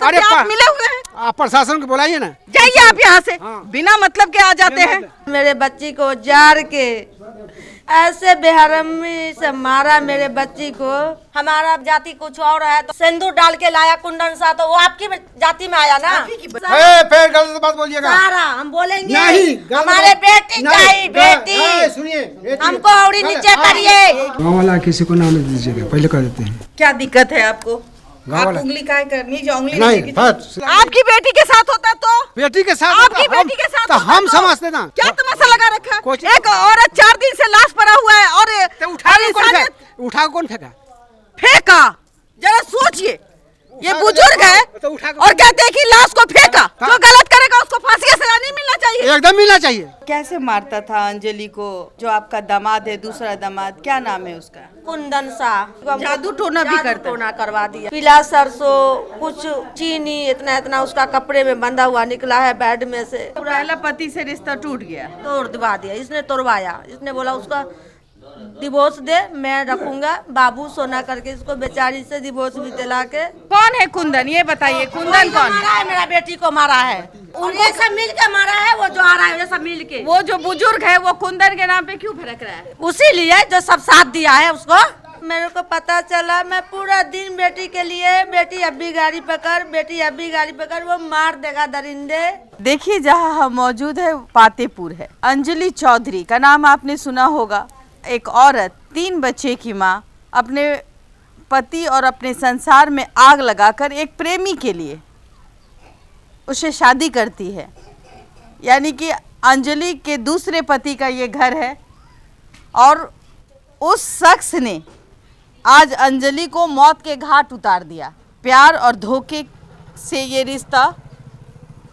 तो अरे क्या आप मिले हुए हैं? आप प्रशासन को बुलाइए ना। जाइए आप यहाँ से, हाँ। बिना मतलब के आ जाते हैं। मेरे बच्ची को जार के ऐसे बेहरमी से मारा मेरे बच्ची को। हमारा जाति कुछ और है तो सिंदूर डाल के लाया कुंदन सा, तो वो आपकी जाति में आया ना। फिर गलत बात बोलिएगा। सारा हम बोलेंगे नहीं, गलत हमारे बात- बेटी नहीं, चाहिए, बेटी सुनिए बेटी- हमको औरी नीचे करिए। गाँव वाला किसी को नाम दीजिएगा, पहले कर देते हैं। क्या दिक्कत है आपको? गाँव आप वाला उंगली काय करनी जो उंगली नहीं, नीचे की- बस। आपकी बेटी के साथ होता तो बेटी के साथ आपकी तो हम- बेटी के साथ तो होता हम तो समझते ना। क्या तमाशा लगा रखा है? कुछ- एक औरत 4 दिन से लाश पड़ा हुआ है और तो उठा के कौन इंसानियत उठा के कौन फेंका? फेंका। जरा सोचिए, ये उठा के बुजुर्ग देखो, है तो उठा के- और कहते हैं कि लाश को फेंका। हाँ। जो गलत करेगा उसको फांसी का सजा नहीं मिलना चाहिए। एकदम मिलना चाहिए। कैसे मारता था अंजलि को जो आपका दामाद है, दूसरा दामाद, क्या नाम है उसका? कुंदन सा जादू टोना भी करता है। टोना करवा दिया। पीला सरसों, कुछ चीनी, इतना इतना उसका कपड़े में बंधा हुआ निकला है बेड में से। पहला पति से रिश्ता टूट गया। तोड़ दिवा दिया, इसने तोड़वाया। इसने बोला उसका डिवोर्स दे, मैं रखूंगा बाबू सोना करके। इसको बेचारी से डिवोर्स भी दिला के। कौन है कुंदन, ये बताइए, कुंदन कौन मारा है? है, मेरा बेटी को मारा है। और ये सब मिल के मारा है, वो जो आ रहा है ये सब मिल के। वो जो बुजुर्ग है वो कुंदन के नाम पे क्यों भड़क रहा है? उसी लिए जो सब साथ दिया है उसको। मेरे को पता चला, मैं पूरा दिन बेटी के लिए, बेटी अभी गाड़ी पकड़, बेटी अभी गाड़ी पकड़, वो मार देगा दरिंदे। देखिए, जहाँ हम मौजूद है पातेपुर है। अंजलि चौधरी का नाम आपने सुना होगा। एक औरत, 3 बच्चे की माँ, अपने पति और अपने संसार में आग लगाकर एक प्रेमी के लिए उसे शादी करती है। यानी कि अंजलि के दूसरे पति का ये घर है और उस शख्स ने आज अंजलि को मौत के घाट उतार दिया। प्यार और धोखे से ये रिश्ता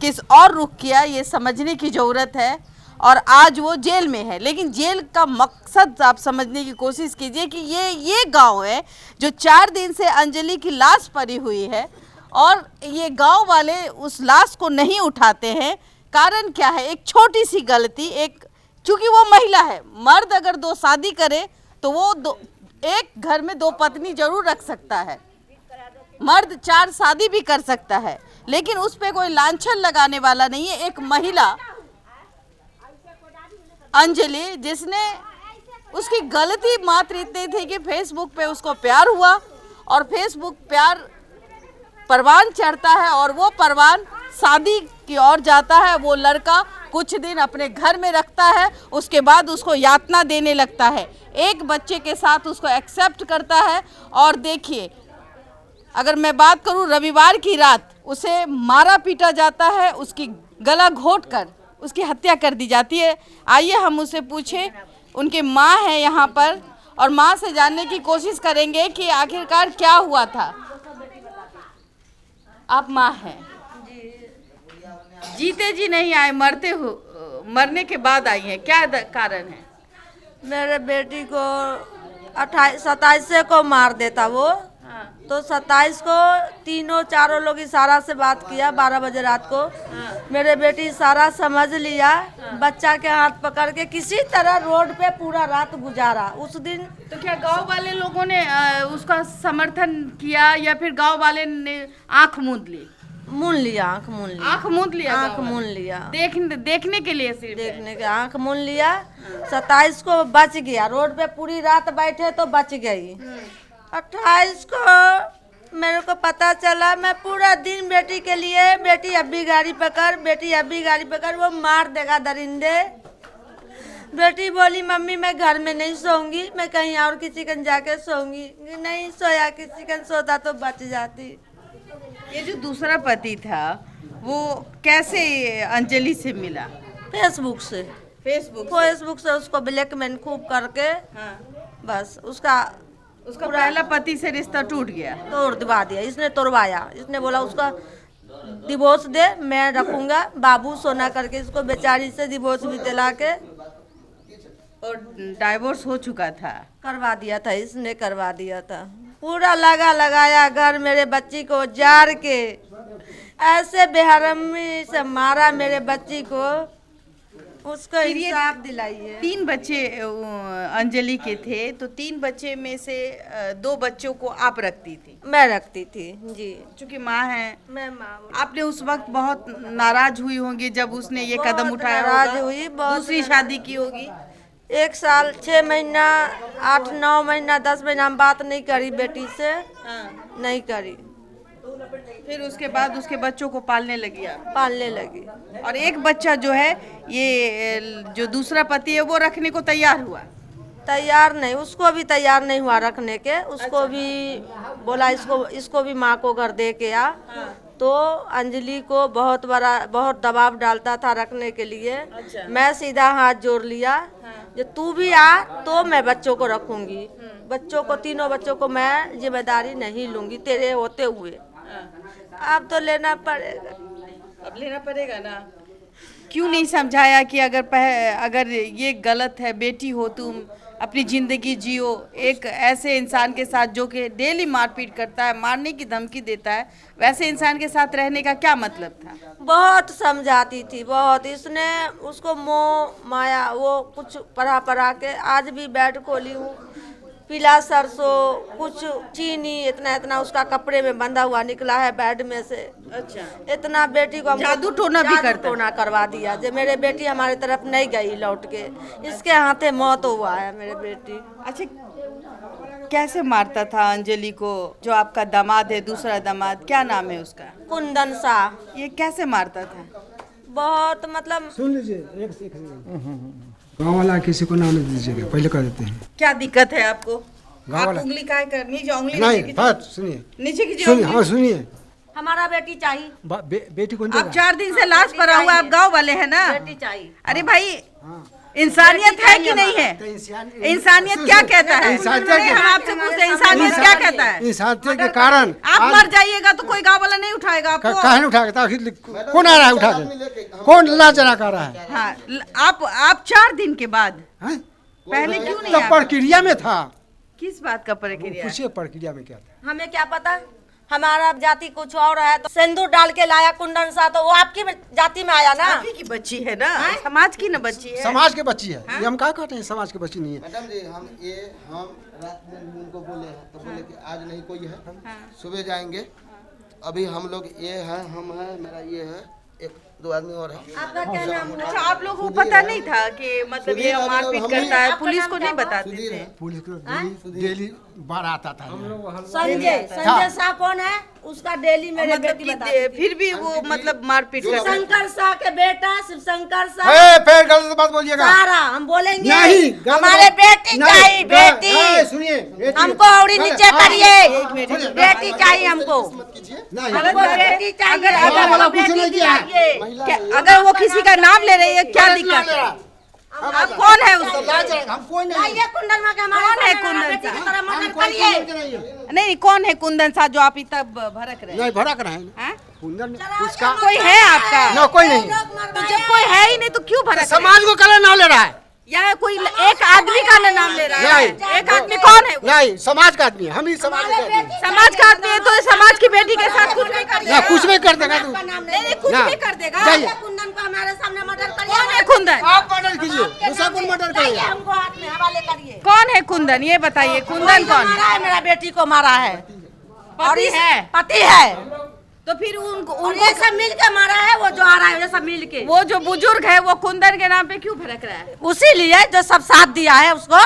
किस और रुख किया, ये समझने की ज़रूरत है। और आज वो जेल में है, लेकिन जेल का मकसद आप समझने की कोशिश कीजिए कि ये गांव है जो 4 दिन से अंजलि की लाश पड़ी हुई है और ये गांव वाले उस लाश को नहीं उठाते हैं। कारण क्या है? एक छोटी सी गलती। चूँकि वो महिला है, मर्द अगर 2 शादी करे तो वो एक घर में 2 पत्नी जरूर रख सकता है। मर्द 4 शादी भी कर सकता है, लेकिन उस पर कोई लांछन लगाने वाला नहीं है। एक महिला अंजलि, जिसने, उसकी गलती मात्र इतनी थी कि फेसबुक पे उसको प्यार हुआ और फेसबुक प्यार परवान चढ़ता है और वो परवान शादी की ओर जाता है। वो लड़का कुछ दिन अपने घर में रखता है, उसके बाद उसको यातना देने लगता है। एक बच्चे के साथ उसको एक्सेप्ट करता है। और देखिए, अगर मैं बात करूं, रविवार की रात उसे मारा पीटा जाता है, उसकी गला घोंटकर उसकी हत्या कर दी जाती है। आइए हम उससे पूछें, उनकी माँ है यहाँ पर और माँ से जानने की कोशिश करेंगे कि आखिरकार क्या हुआ था। आप माँ हैं, जीते जी नहीं आए, मरने के बाद आई हैं, क्या कारण है? मेरे बेटी को 27 को मार देता वो। तो 27 को तीनों चारों लोग इशारा से बात किया 12 बजे रात को। मेरे बेटी इशारा समझ लिया, बच्चा के हाथ पकड़ के किसी तरह रोड पे पूरा रात गुजारा। उस दिन तो क्या गांव वाले लोगों ने उसका समर्थन किया या फिर गांव वाले ने आंख मूंद ली? मूंद लिया, आंख मूंद लिया, आंख मूंद लिया, आंख मूंद लिया। देखने के लिए सिर्फ देखने के आंख मूंद लिया। 27 को बच गया, रोड पे पूरी रात बैठे तो बच गई। 28 को मेरे को पता चला, मैं पूरा दिन बेटी के लिए, बेटी अभी गाड़ी पकड़, बेटी अभी गाड़ी पकड़, वो मार देगा दरिंदे। बेटी बोली, मम्मी मैं घर में नहीं सोऊंगी, मैं कहीं और किसी कन जाके सोऊंगी। नहीं सोया, किसी कन सोता तो बच जाती। ये जो दूसरा पति था वो कैसे अंजलि से मिला? फेसबुक से उसको ब्लैकमेल खूब करके। हाँ। बस उसका पहला पति से रिश्ता टूट गया। तोड़ दिवा दिया, इसने तोड़वाया। इसने बोला उसका डिवोर्स दे, मैं रखूंगा बाबू सोना करके। इसको बेचारी से डिवोर्स भी दिला के। और डाइवोर्स हो चुका था, करवा दिया था, इसने करवा दिया था। पूरा लगाया घर मेरे बच्ची को जार के ऐसे बेहरमी से मारा मेरे बच्ची को। उसको फिर ये इंसाफ दिलाइए। 3 बच्चे अंजलि के थे, तो 3 बच्चे में से 2 बच्चों को आप रखती थी। मैं रखती थी जी। चूंकि माँ है, मैं माँ हूँ। आपने उस वक्त बहुत नाराज हुई होंगी जब उसने ये कदम बहुत उठाया नाराज होगा। हुई, बहुत दूसरी शादी की होगी। 1 साल 6 महीना 8-9 महीना 10 महीना हम बात नहीं करी बेटी से, नहीं करी। फिर उसके बाद उसके बच्चों को पालने लगी आप, पालने लगी। और एक बच्चा जो है ये जो दूसरा पति है वो रखने को तैयार हुआ। तैयार नहीं, उसको भी तैयार नहीं हुआ रखने के। उसको भी बोला इसको भी माँ को घर दे के आ। तो अंजलि को बहुत दबाव डालता था रखने के लिए। मैं सीधा हाथ जोड़ लिया, जो तू भी आ तो मैं बच्चों को रखूंगी। बच्चों को, तीनों बच्चों को मैं जिम्मेदारी नहीं लूंगी तेरे होते हुए। अब तो लेना पड़ेगा। अब लेना पड़ेगा ना। क्यों नहीं समझाया कि अगर ये गलत है, बेटी हो तुम, अपनी जिंदगी जियो एक ऐसे इंसान के साथ जो कि डेली मारपीट करता है, मारने की धमकी देता है, वैसे इंसान के साथ रहने का क्या मतलब था? बहुत समझाती थी, बहुत। इसने उसको मोह माया वो कुछ पढ़ा के आज भी बेड खोली हूँ, पीला सरसों, कुछ चीनी, इतना उसका कपड़े में बंधा हुआ निकला है बेड में से। अच्छा, इतना बेटी को जादू टोना भी करता, टोना करवा दिया। जो मेरे बेटी हमारे तरफ नहीं गई लौट के, इसके हाथे मौत हुआ है मेरे बेटी। अच्छा, कैसे मारता था अंजलि को? जो आपका दामाद है, दूसरा दामाद, क्या नाम है उसका? कुंदन शाह। ये कैसे मारता था? बहुत मतलब। सुन लीजिए, एक सेकंड। गाँव वाला किसी को नाम नहीं दीजिएगा, पहले कर देते हैं। क्या दिक्कत है आपको? गाँव आप वाला उंगली काहे कर नीचे, उंगली नहीं, नीचे बात सुनिए, नीचे कीजिए सुनिए, उंगली। हाँ सुनिए। हमारा बेटी चाहिए। बेटी कौन आप 4 दिन से लाश पर हुआ, आप गांव वाले हैं ना? बेटी चाहिए। अरे भाई, इंसानियत है कि नहीं है? इंसानियत क्या कहता है? नहीं, हम आपसे पूछते हैं, इंसानियत क्या कहता है? इंसानियत के कारण आप मर जाइएगा तो कोई गांव वाला नहीं उठाएगा आपको। काहे नहीं उठा के? कौन आ रहा है उठा के? कौन ला चला कर रहा है? हाँ, आप 4 दिन के बाद, हैं? पहले क्यों नहीं तो आप? प्रक्रिया में था। किस बात का प्रक्रिया? पूछिए प्रक्रिया में क्या था। हमें क्या पता, हमारा जाति कुछ और है। तो सिंदूर डाल के लाया कुंदन सा, तो वो आपकी जाति में आया ना। आपकी की बच्ची है ना, समाज की ना बच्ची है। समाज के बच्ची है, ये हम क्या कहते हैं, समाज की बच्ची नहीं है। मैडम जी, हम रात में उनको बोले हैं, तो बोले कि आज नहीं कोई है, सुबह जाएंगे। अभी हम लोग ये हैं, हम हैं, मेरा ये है, 1-2 आदमी और है। आपका क्या नाम हुआ? अच्छा, आप लोगों को पता नहीं था कि मतलब ये मारपीट करता है? पुलिस को नहीं बताते थे? पुलिस को डेली बार आता था। संजय शाह कौन है? उसका डेली मेरे मतलब बेटी बताती थी। फिर भी वो मतलब मारपीट करता है। शंकर शाह के बेटा शिव शंकर शाह। फिर गलत बात बोलिएगा सारा हम बोलेंगे नहीं, गलत हमारे बात- बेटी नहीं, चाहिए, बेटी। सुनिए, बेटी- हमको औरी नीचे करिए, बेटी चाहिए हमको। नहीं, हमको बेटी चाहिए। अगर वाला बेटी कुछ नहीं किया है। चाहिए। अगर वो किसी का नाम ले रही है, क्या दिक्कत है? आप कौन है उसको? हम कोई नहीं। लाइए कुंदन में के हमारे कौन है सामने कुंदन बेटी शाह? की तरह हम मर्डर कोई करिए। नहीं है। नहीं, कौन है कुंदन साहब जो आप इतना भड़क रहे हैं? नहीं भड़क रहे हैं। हैं? कुंदन उसका कोई है आपका? ना, कोई नहीं। तो जब कोई है ही नहीं तो क्यों भड़क रहे हैं? समाज को कलर ना ले रहा है। यहाँ कोई एक आदमी का ना नाम ले रहा है। नहीं। एक आदमी कौन है वो? नहीं, समाज का आदमी है, हम ही समाज के आदमी हैं। समाज का आदमी है तो समाज की बेटी के साथ कुछ नहीं करिए। ना कुछ नहीं कर देगा तू। नहीं, कुछ ना। भी कर देगा। जाइए। कुंदन को हमारे सामने मर्डर करिए। कौन है कुंदन? आप मर्डर कीजिए, दूसरा कौन मर्डर लाइए, करेगा? हमको हाथ में हवाले करिए। कौन है कुंदन? ये बताइए, कुंदन कौन मारा है? है, मेरा बेटी को मारा है। पति है? पति है। तो फिर उनको और ये सब मिल के मारा है, वो जो आ रहा है ये सब मिल के। वो जो बुजुर्ग है वो कुंदन के नाम पे क्यों भड़क रहा है? उसी लिए जो सब साथ दिया है उसको।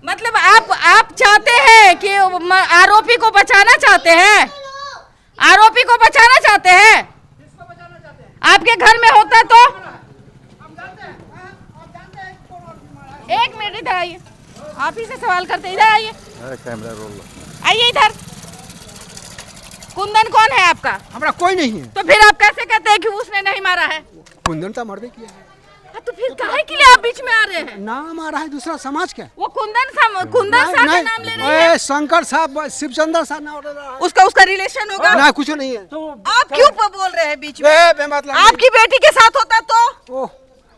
मतलब आप चाहते हैं कि आरोपी को बचाना चाहते हैं? आरोपी को बचाना चाहते हैं? आपके घर में होता तो? एक मिनट, इधर आइए, आप ही से सवाल करते, इधर आइए, कैमरा रोल। आइए इधर। कुंदन कौन है आपका? हमारा कोई नहीं है। तो फिर आप कैसे कहते हैं कि उसने नहीं मारा है? कुंदन तो मर्डर किया है। तो फिर काहे के लिए आप बीच में आ रहे हैं? नाम आ रहा है दूसरा समाज का। वो कुंदन शाह का नाम ले रहे हैं। शंकर साहब, शिवचंद्र साहब नाम ले रहा है। उसका रिलेशन होगा? ना कुछ नहीं है। आप क्यों बोल रहे हैं बीच में? मतलब आपकी बेटी के साथ होता तो? ओह,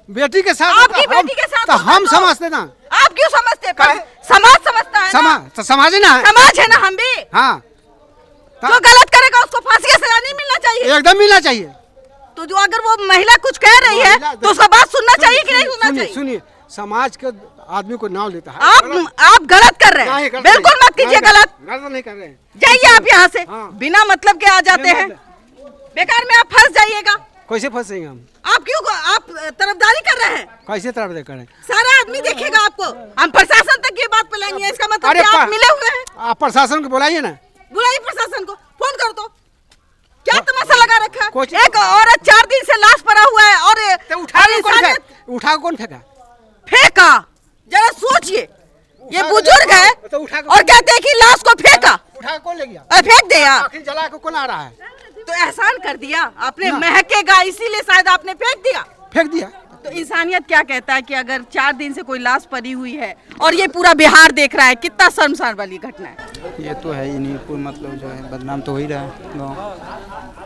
बेटी के साथ आपकी होता, बेटी के साथ तो होता हम तो? समझते ना। आप क्यों समझते हैं? काहे? समाज समझता है ना? समाज तो समाज ही ना है। समाज है ना हम भी। हाँ, जो गलत करेगा उसको फांसी का सजा नहीं मिलना चाहिए? एकदम मिलना चाहिए। तो जो अगर वो महिला कुछ कह रही है तो उसका बात सुनना चाहिए कि नहीं सुनना चाहिए? सुनिए, समाज के आदमी को नाम लेता है। आप गलत कर रहे हैं, बिल्कुल मत कीजिए गलत। गलत नहीं कर रहे हैं। जाइए आप यहाँ से, हाँ। बिना मतलब के आ जाते हैं, बेकार में आप फंस जाइएगा। कैसे फंसेंगे हम? आप क्यों आप तरफदारी कर रहे हैं? कैसे तरफ करें? सारा आदमी देखेगा आपको। हम प्रशासन तक ये बात फैलाएंगे, इसका मतलब कि आप मिले हुए हैं। आप प्रशासन को बुलाइए ना। बुलाइए प्रशासन को, फोन कर दो। क्या तमाशा लगा रखा है? कुछ- एक औरत 4 दिन से लाश पड़ा हुआ है और उठा कौन फेंका? फेंका? जरा सोचिए, ये बुजुर्ग है तो उठा और कहते हैं कि लाश को फेंका। उठा कौन ले गया? फेंक दिया, आखिर जला के कौन आ रहा है? तो एहसान कर दिया आपने, महकेगा इसीलिए शायद आपने फेंक दिया। फेंक दिया। तो इंसानियत क्या कहता है कि अगर 4 दिन से कोई लाश पड़ी हुई है और ये पूरा बिहार देख रहा है, कितना शर्मसार वाली घटना है। ये तो है ही नहीं, कोई मतलब जो है बदनाम तो हो ही रहा है गाँव।